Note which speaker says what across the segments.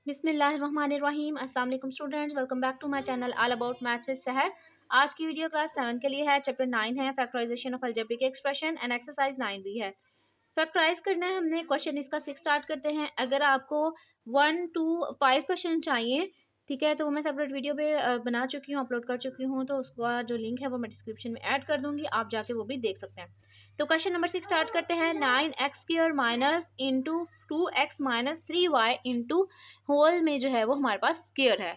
Speaker 1: बिस्मिल्लाहिर्रहमानिर्रहीम। अस्सलाम वालेकुम students, welcome back to my channel all about maths with Sehar. आज की वीडियो क्लास 7 के लिए है। चैप्टर 9 है factorisation of algebraic expression and exercise 9 भी है। फैक्टराइज करना है हमने। क्वेश्चन इसका 6 स्टार्ट करते हैं। अगर आपको 1 to 5 क्वेश्चन चाहिए, ठीक है, तो वो मैं सेपरेट वीडियो पे बना चुकी हूँ, अपलोड कर चुकी हूँ, तो उसका जो लिंक है वो मैं डिस्क्रिप्शन में ऐड कर दूंगी, आप जाके वो भी देख सकते हैं। तो क्वेश्चन नंबर 6 स्टार्ट करते हैं। 9x² minus into 2x minus 3y into whole में जो है वो हमारे पास स्क्वायर है।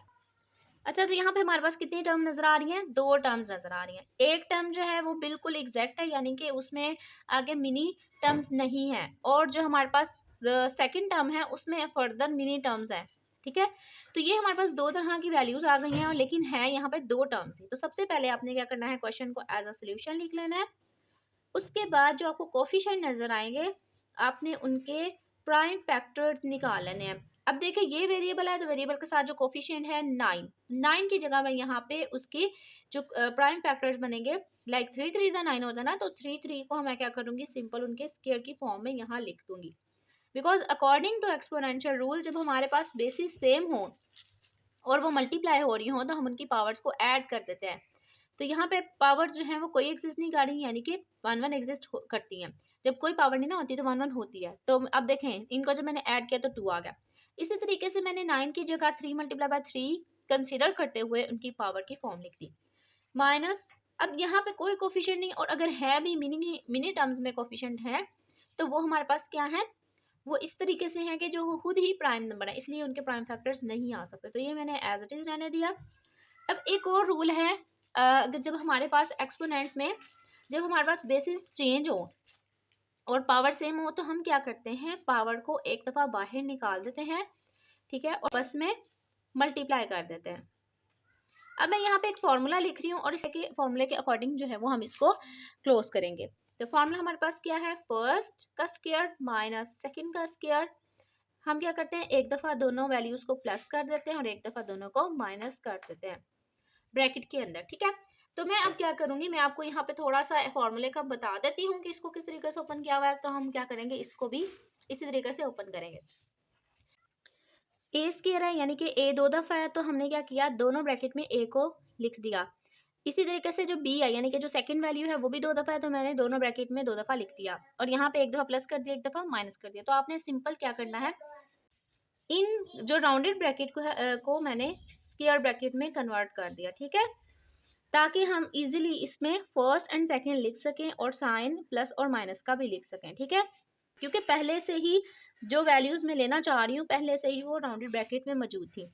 Speaker 1: अच्छा, तो यहाँ पे हमारे पास कितनी टर्म नजर आ रही हैं? 2 टर्म्स नजर आ रही हैं। एक टर्म जो है वो बिल्कुल एग्जैक्ट है, यानी कि उसमें आगे मिनी टर्म्स नहीं है, और जो हमारे पास सेकंड टर्म है उसमें फर्दर मिनी टर्म्स है। ठीक है, तो ये हमारे पास दो तरह की वैल्यूज आ गई हैं, लेकिन है यहाँ पे दो टर्म्स ही। तो सबसे पहले आपने क्या करना है, क्वेश्चन को एज अ सोल्यूशन लिख लेना है। उसके बाद जो आपको कोफिशिएंट नजर आएंगे, आपने उनके प्राइम फैक्टर्स निकाल लेने हैं। अब देखिए, ये वेरिएबल है, तो वेरिएबल के साथ जो कोफिशिएंट है 9 की जगह में यहाँ पे उसकी जो प्राइम फैक्टर्स बनेंगे, लाइक 3 3 9 होता है ना, तो 3 को मैं क्या करूँगी, सिंपल उनके स्क्वायर की फॉर्म में यहाँ लिख दूंगी। Because according to exponential rule, जब हमारे पास बेसिस सेम हो और वो मल्टीप्लाई हो रही हो, तो हम उनकी पावर्स को ऐड कर देते हैं। तो यहाँ पे पावर जो है वो कोई एग्जिस्ट नहीं कर रही, यानी कि 1 1 एग्जिस्ट करती हैं। जब कोई पावर नहीं ना होती तो 1 1 होती है। तो अब देखें, इनको जब मैंने ऐड किया तो 2 आ गया। इसी तरीके से मैंने 9 की जगह 3 मल्टीप्लाई बाय 3 कंसिडर करते हुए उनकी पावर की फॉर्म लिख दी। माइनस, अब यहाँ पे कोई कोफिशिएंट नहीं, और अगर है भी मिनी टर्म्स में कोफिशिएंट है, तो वो हमारे पास क्या है, वो इस तरीके से है कि जो खुद ही प्राइम नंबर है, इसलिए उनके प्राइम फैक्टर्स नहीं आ सकते। तो ये मैंने एज इट इज रहने दिया। अब एक और रूल है, जब हमारे पास एक्सपोनेंट में जब हमारे पास बेसिस चेंज हो और पावर सेम हो, तो हम क्या करते हैं, पावर को एक दफ़ा बाहर निकाल देते हैं, ठीक है, और बस में मल्टीप्लाई कर देते हैं। अब मैं यहाँ पे एक फॉर्मूला लिख रही हूँ, और इसके फॉर्मूले के अकॉर्डिंग जो है वो हम इसको क्लोज करेंगे। तो फॉर्मूला हमारे पास क्या है, फर्स्ट का स्क्वायर माइनस सेकंड का स्क्वायर। हम क्या करते हैं, एक दफ़ा दोनों वैल्यूज को प्लस कर देते हैं और एक दफ़ा दोनों को माइनस कर देते हैं ब्रैकेट के अंदर। ठीक है, तो मैं अब क्या करूंगी, मैं आपको यहाँ पे थोड़ा सा फॉर्मूले का बता देती हूँ कि इसको किस तरीके से ओपन किया हुआ है। तो हम क्या करेंगे, इसको भी इसी तरीके से ओपन करेंगे। ए स्क्वायर है, यानी कि ए दो दफ़ा है, तो हमने क्या किया, दोनों ब्रैकेट में ए को लिख दिया। इसी तरीके से जो बी है, यानी कि जो सेकंड वैल्यू है, वो भी दो दफ़ा है, तो मैंने दोनों ब्रैकेट में दो दफ़ा लिख दिया, और यहाँ पे एक दफ़ा प्लस कर दिया, एक दफ़ा माइनस कर दिया। तो आपने सिंपल क्या करना है, इन जो राउंडेड ब्रैकेट को मैंने स्क्वायर ब्रैकेट में कन्वर्ट कर दिया। ठीक है, ताकि हम इजीली इसमें फर्स्ट एंड सेकंड लिख सकें और साइन प्लस और माइनस का भी लिख सकें। ठीक है, क्योंकि पहले से ही जो वैल्यूज मैं लेना चाह रही हूँ, पहले से ही वो राउंडेड ब्रैकेट में मौजूद थी।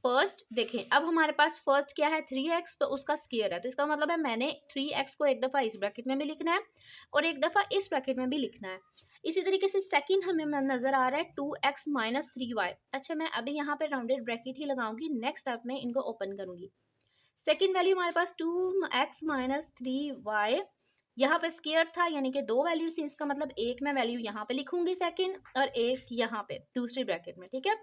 Speaker 1: फर्स्ट देखें, अब हमारे पास फर्स्ट क्या है, 3x, तो उसका स्क्वायर है, तो इसका मतलब है मैंने 3x को एक दफ़ा इस ब्रैकेट में भी लिखना है और एक दफ़ा इस ब्रैकेट में भी लिखना है। इसी तरीके से सेकंड हमें नजर आ रहा है 2x माइनस 3y। अच्छा, मैं अभी यहाँ पे राउंडेड ब्रैकेट ही लगाऊंगी, नेक्स्ट स्टेप में इनको ओपन करूंगी। सेकेंड वैल्यू हमारे पास 2x माइनस 3y, यहाँ पे स्क्वायर था, यानी कि दो वैल्यू थी, इसका मतलब एक मैं वैल्यू यहाँ पे लिखूंगी सेकंड, और एक यहाँ पे दूसरी ब्रैकेट में। ठीक है,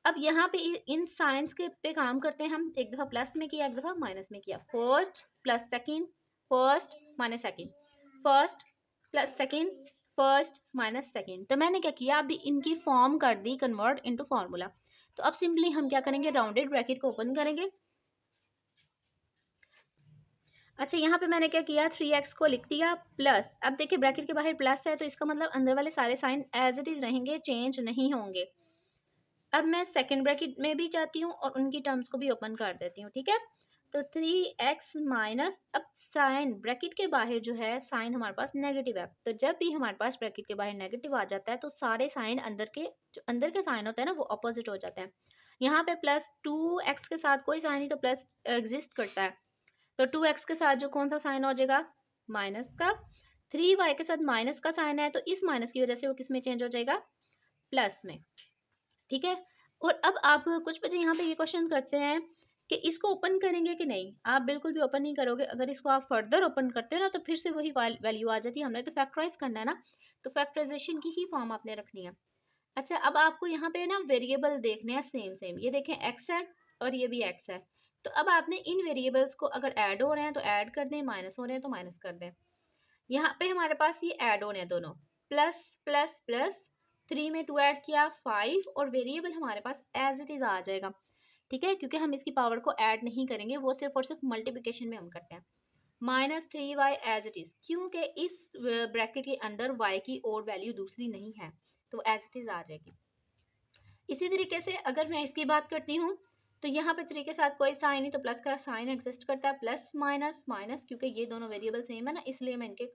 Speaker 1: अब यहाँ पे इन साइंस के पे काम करते हैं हम। एक दफ़ा प्लस में किया, एक दफ़ा माइनस में किया। First plus second, first minus second, first plus second, first minus second. तो मैंने क्या किया, अभी इनकी फॉर्म कर दी कन्वर्ट इनटू फार्मूला। तो अब सिंपली हम क्या करेंगे, राउंडेड ब्रैकेट को ओपन करेंगे। अच्छा, यहाँ पे मैंने क्या किया, 3x को लिख दिया प्लस। अब देखिए ब्रैकेट के बाहर प्लस है, तो इसका मतलब अंदर वाले सारे साइन एज इट इज रहेंगे, चेंज नहीं होंगे। अब मैं सेकंड ब्रैकेट में भी जाती हूँ और उनकी टर्म्स को भी ओपन कर देती हूँ। ठीक है, तो 3x माइनस, अब साइन ब्रैकेट के बाहर जो है साइन हमारे पास नेगेटिव है, तो जब भी हमारे पास ब्रैकेट के बाहर नेगेटिव आ जाता है, तो सारे साइन अंदर के जो अंदर के साइन होते हैं ना, वो अपोजिट हो जाते हैं। यहाँ पे प्लस 2x के साथ कोई साइन नहीं, तो प्लस एग्जिस्ट करता है, तो 2x के साथ जो कौन सा साइन हो जाएगा, माइनस का। 3y के साथ माइनस का साइन है, तो इस माइनस की वजह से वो किस में चेंज हो जाएगा, प्लस में। ठीक है, और अब आप कुछ बच्चे यहाँ पे ये क्वेश्चन करते हैं कि इसको ओपन करेंगे कि नहीं। आप बिल्कुल भी ओपन नहीं करोगे। अगर इसको आप फर्दर ओपन करते हो ना, तो फिर से वही वैल्यू आ जाती है। हमने तो फैक्टराइज करना है ना, तो फैक्टराइजेशन की ही फॉर्म आपने रखनी है। अच्छा, अब आपको यहाँ पे ना वेरिएबल देखने हैं सेम सेम, ये देखें x है और ये भी x है। तो अब आपने इन वेरिएबल्स को अगर ऐड हो रहे हैं तो ऐड कर दें, माइनस हो रहे हैं तो माइनस कर दें। यहाँ पे हमारे पास ये ऐड हो रहे हैं दोनों, प्लस प्लस प्लस 3 में 2 ऐड किया 5 और वेरिएबल हमारे पास एज इट इज आ जाएगा, ठीक है, क्योंकि हम इसकी पावर को ऐड नहीं करेंगे, वो सिर्फ और सिर्फ मल्टीप्लिकेशन में हम करते हैं। -3y एज इट इज, क्योंकि इस ब्रैकेट के अंदर y की और वैल्यू दूसरी नहीं है तो एज इट इज आ जाएगी। इसी तरीके से अगर मैं इसकी बात करती हूँ तो यहाँ पे 3 के साथ कोई साइन नहीं तो प्लस का साइन एग्जिस्ट करता है, प्लस माइनस माइनस, क्योंकि ये दोनों वेरिएबल सेम है ना, इसलिए मैं इनके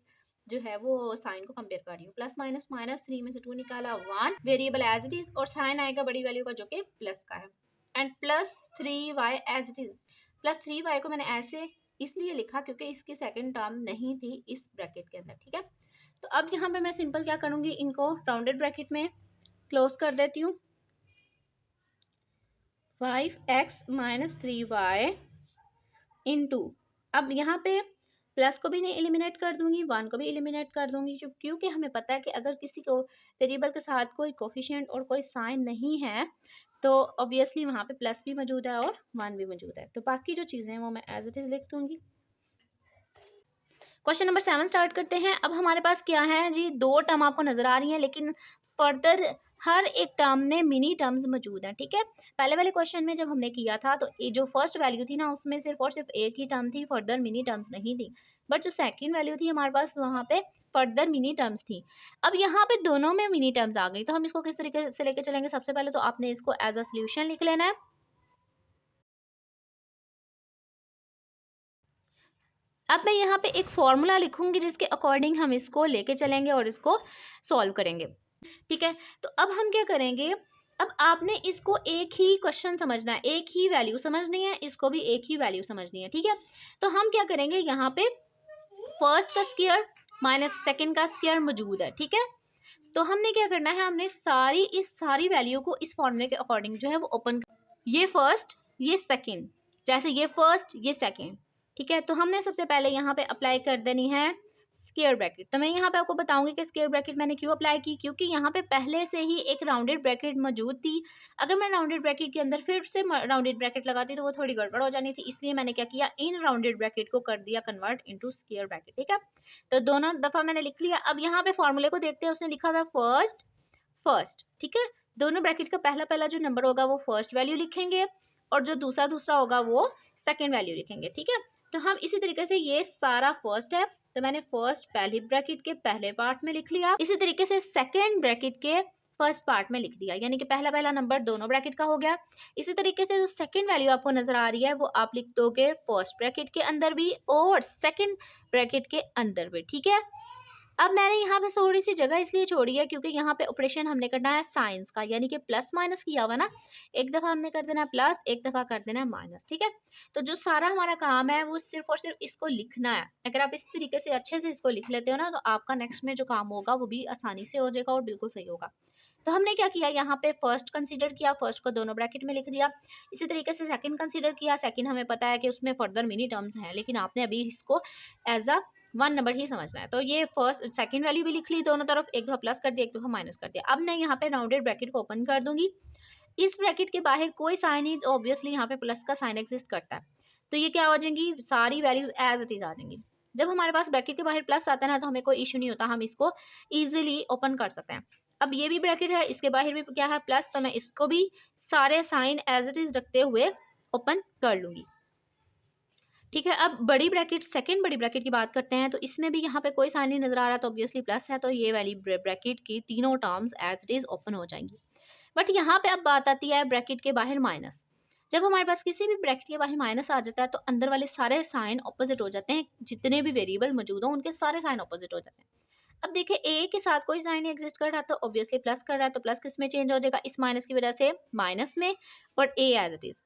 Speaker 1: जो है वो साइन को कंपेयर कर रही हूँ। प्लस माइनस माइनस, 3 में से 2 निकाला 1, वेरिएबल एज इट इज और साइन आएगा बड़ी वैल्यू का जो कि प्लस का है, and +3y as it is. +3y को मैंने ऐसे इसलिए लिखा क्योंकि इसकी सेकेंड टर्म नहीं थी इस ब्रैकेट के अंदर, ठीक है। तो अब यहाँ पे मैं सिंपल क्या करूँगी, इनको राउंडेड ब्रैकेट में क्लोज कर देती हूँ। 5x - 3y इंटू, अब यहाँ पे प्लस को भी नहीं एलिमिनेट कर दूंगी, 1 को भी एलिमिनेट कर दूंगी, क्योंकि हमें पता है कि अगर किसी को वेरिएबल के साथ कोई कोफिशिएंट और कोई साइन नहीं है तो ऑब्वियसली वहाँ पे प्लस भी मौजूद है और 1 भी मौजूद है, तो बाकी जो चीज़ें हैं वो मैं एज इट इज लिख दूंगी। क्वेश्चन नंबर 7 स्टार्ट करते हैं। अब हमारे पास क्या है जी, 2 टर्म आपको नजर आ रही हैं, लेकिन फर्दर हर एक टर्म में मिनी टर्म्स मौजूद हैं, ठीक है। पहले वाले क्वेश्चन में जब हमने किया था तो ये जो फर्स्ट वैल्यू थी ना उसमें सिर्फ और सिर्फ एक ही टर्म थी, फर्दर मिनी टर्म्स नहीं थी, बट जो सेकंड वैल्यू थी हमारे पास वहाँ पे फर्दर मिनी टर्म्स थी। अब यहाँ पे दोनों में मिनी टर्म्स आ गई, तो हम इसको किस तरीके से लेके चलेंगे, सबसे पहले तो आपने इसको एज अ सोल्यूशन लिख लेना है। अब मैं यहाँ पे एक फॉर्मूला लिखूंगी जिसके अकॉर्डिंग हम इसको लेके चलेंगे और इसको सॉल्व करेंगे, ठीक है। तो अब हम क्या करेंगे, अब आपने इसको एक ही क्वेश्चन समझना है, एक ही वैल्यू समझनी है, इसको भी एक ही वैल्यू समझनी है, ठीक है। तो हम क्या करेंगे, यहाँ पे फर्स्ट का स्क्वायर माइनस सेकंड का स्क्वायर मौजूद है, ठीक है। तो हमने क्या करना है, हमने इस सारी वैल्यू को इस फॉर्मूले के अकॉर्डिंग जो है वो ओपन, ये फर्स्ट ये सेकंड, जैसे ये फर्स्ट ये सेकंड, ठीक है। तो हमने सबसे पहले यहाँ पे अप्लाई कर देनी है स्क्वायर ब्रैकेट। तो मैं यहाँ पे आपको बताऊंगी कि स्क्वायर ब्रैकेट मैंने क्यों अप्लाई की, क्योंकि यहाँ पे पहले से ही एक राउंडेड ब्रैकेट मौजूद थी। अगर मैं राउंडेड ब्रैकेट के अंदर फिर से राउंडेड ब्रैकेट लगाती तो वो थोड़ी गड़बड़ हो जानी थी, इसलिए मैंने क्या किया, इन राउंडेड ब्रैकेट को कर दिया कन्वर्ट इनटू स्क्वायर ब्रैकेट, ठीक है। तो दोनों दफा मैंने लिख लिया। अब यहाँ पे फॉर्मूले को देखते हैं, उसने लिखा हुआ है फर्स्ट फर्स्ट, ठीक है। दोनों ब्रैकेट का पहला पहला जो नंबर होगा वो फर्स्ट वैल्यू लिखेंगे और जो दूसरा दूसरा होगा वो सेकंड वैल्यू लिखेंगे, ठीक है। तो हम इसी तरीके से, ये सारा फर्स्ट है तो मैंने फर्स्ट पहली ब्रैकेट के पहले पार्ट में लिख लिया, इसी तरीके से सेकंड ब्रैकेट के फर्स्ट पार्ट में लिख दिया, यानी कि पहला पहला नंबर दोनों ब्रैकेट का हो गया। इसी तरीके से जो सेकंड वैल्यू आपको नजर आ रही है वो आप लिख दोगे फर्स्ट ब्रैकेट के अंदर भी और सेकंड ब्रैकेट के अंदर भी, ठीक है। अब मैंने यहाँ पे थोड़ी सी जगह इसलिए छोड़ी है क्योंकि यहाँ पे ऑपरेशन हमने करना है साइंस का, यानी कि प्लस माइनस किया हुआ ना, एक दफा हमने कर देना है प्लस, एक दफा कर देना है माइनस, ठीक है। तो जो सारा हमारा काम है वो सिर्फ और सिर्फ इसको लिखना है। अगर आप इस तरीके से अच्छे से इसको लिख लेते हो ना तो आपका नेक्स्ट में जो काम होगा वो भी आसानी से हो जाएगा और बिल्कुल सही होगा। तो हमने क्या किया, यहाँ पे फर्स्ट कंसीडर किया, फर्स्ट को दोनों ब्रैकेट में लिख दिया। इसी तरीके से सेकंड कंसीडर किया, सेकंड हमें पता है कि उसमें फर्दर मिनी टर्म्स हैं, लेकिन आपने अभी इसको एज अ 1 नंबर ही समझना है। तो ये फर्स्ट सेकंड वैल्यू भी लिख ली दोनों तरफ, एक दफा प्लस कर दिया एक दफा माइनस कर दिया। अब मैं यहाँ पे राउंडेड ब्रैकेट को ओपन कर दूंगी, इस ब्रैकेट के बाहर कोई साइन नहीं तो ऑब्वियसली यहाँ पे प्लस का साइन एग्जिस्ट करता है, तो ये क्या हो जाएंगी, सारी वैल्यूज एज इट इज आ जाएंगी। जब हमारे पास ब्रैकेट के बाहर प्लस आता है ना तो हमें कोई इशू नहीं होता, हम इसको इजिली ओपन कर सकते हैं। अब ये भी ब्रैकेट है, इसके बाहर भी क्या है प्लस, तो मैं इसको भी सारे साइन एज इट इज रखते हुए ओपन कर लूंगी, ठीक है। अब बड़ी ब्रैकेट, सेकंड बड़ी ब्रैकेट की बात करते हैं तो इसमें भी यहाँ पे कोई साइन नहीं नजर आ रहा तो ऑब्वियसली प्लस है, तो ये वाली ब्रैकेट की तीनों terms as it is open हो जाएंगी। बट यहाँ पे अब बात आती है ब्रैकेट के बाहर माइनस। जब हमारे पास किसी भी ब्रैकेट के बाहर माइनस आ जाता है तो अंदर वाले सारे साइन ऑपोजिट हो जाते हैं, जितने भी वेरिएबल मौजूद हो उनके सारे साइन ऑपोजिट हो जाते हैं। अब देखिए ए के साथ कोई साइन एग्जिस्ट कर रहा है तो ऑब्वियसली प्लस कर रहा है, तो प्लस किस में चेंज हो जाएगा, इस माइनस की वजह से माइनस में, और ए एज इट इज।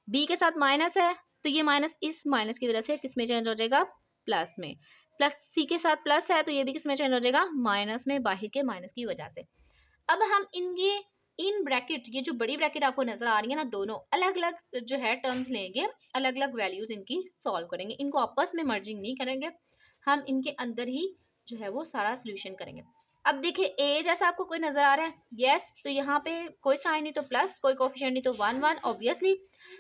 Speaker 1: बी के साथ माइनस है तो ये माइनस इस माइनस की वजह से किस में चेंज हो जाएगा, प्लस में। प्लस सी के साथ प्लस है तो ये भी किस में चेंज हो जाएगा, माइनस में, बाहर के माइनस की वजह से। अब हम इनके इन ब्रैकेट, ये जो बड़ी ब्रैकेट आपको नजर आ रही है ना, दोनों अलग अलग जो है टर्म्स लेंगे, अलग अलग वैल्यूज इनकी सॉल्व करेंगे, इनको आपस में मर्जिंग नहीं करेंगे, हम इनके अंदर ही जो है वो सारा सोल्यूशन करेंगे। अब देखिए ए जैसा आपको कोई नजर आ रहा है, यस, तो यहाँ पे कोई साइन नहीं तो प्लस, कोई कोफिशिएंट नहीं तो 1 1, ऑब्वियसली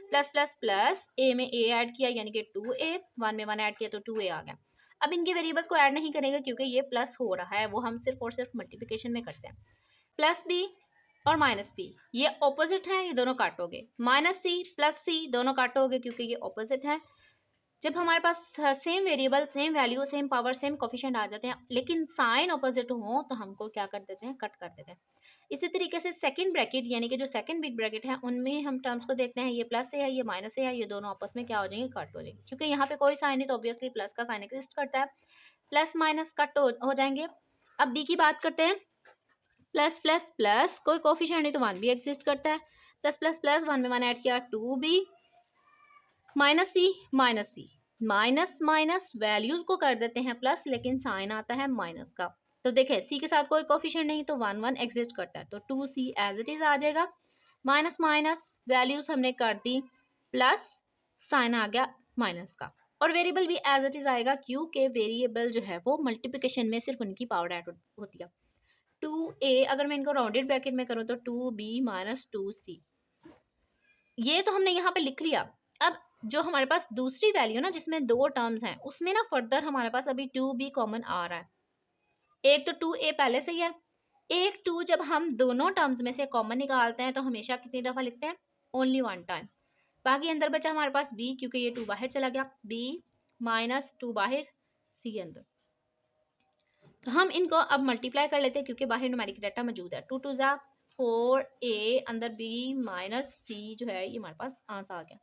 Speaker 1: प्लस प्लस प्लस, ए में ए ऐड किया यानी कि 2a, 1 में 1 ऐड किया तो 2a आ गया। अब इनके वेरिएबल्स को ऐड नहीं करेंगे क्योंकि ये प्लस हो रहा है, वो हम सिर्फ और सिर्फ मल्टीप्लिकेशन में करते हैं। प्लस बी और माइनस बी, ये ऑपोजिट है, ये दोनों काटोगे। माइनस सी प्लस सी दोनों काटोगे क्योंकि ये ऑपोजिट है। जब हमारे पास same variable, same value, same power, same coefficient आ जाते हैं लेकिन साइन ऑपोजिट हो तो हमको क्या कर देते हैं, कट कर देते हैं। इसी तरीके से सेकंड ब्रैकेट यानी कि जो सेकंड बिग ब्रैकेट है उनमें हम टर्म्स को देखते हैं, ये प्लस से है, ये माइनस से है, ये दोनों आपस में क्या हो जाएंगे, कट हो जाएंगे। क्योंकि यहाँ पे कोई साइन है तो ऑब्वियसली प्लस का साइन एग्जिस्ट करता है, प्लस माइनस कट हो जाएंगे। अब बी की बात करते हैं। प्लस प्लस प्लस कोई कोफिशिएंट नहीं तो वन भी एग्जिस्ट करता है। प्लस प्लस प्लस वन में वन ऐड किया, two B. Minus C minus C, minus minus values को कर देते हैं प्लस लेकिन साइन आता है माइनस का। तो देखें सी के साथ कोई कोफिशिएंट नहीं तो वन वन एग्जिस्ट करता है, तो two C as it is आ जाएगा। माइनस माइनस वैल्यूज हमने कर दी प्लस, साइन आ गया माइनस का। और वेरिएबल भी एज इट इज आएगा क्योंकि वेरिएबल जो है वो मल्टीप्लिकेशन में सिर्फ उनकी पावर ऐड होती है। 2a अगर मैं इनको राउंडेड ब्रैकेट में करूँ तो 2b माइनस 2c, ये तो हमने यहाँ पे लिख लिया। अब जो हमारे पास दूसरी वैल्यू ना जिसमें दो टर्म्स हैं उसमें ना फर्दर हमारे पास अभी 2b कॉमन आ रहा है। एक तो 2a पहले से ही है, एक 2 जब हम दोनों टर्म्स में से कॉमन निकालते हैं तो हमेशा कितनी दफा लिखते हैं, ओनली वन टाइम। बाकी अंदर बचा हमारे पास b क्योंकि ये 2 बाहर चला गया, b माइनस 2 बाहर, c अंदर। तो हम इनको अब मल्टीप्लाई कर लेते हैं क्योंकि बाहर न्यूमेरिक डाटा मौजूद है। 2 2 जा 4a अंदर b माइनस c जो है ये हमारे पास आंसर आ गया।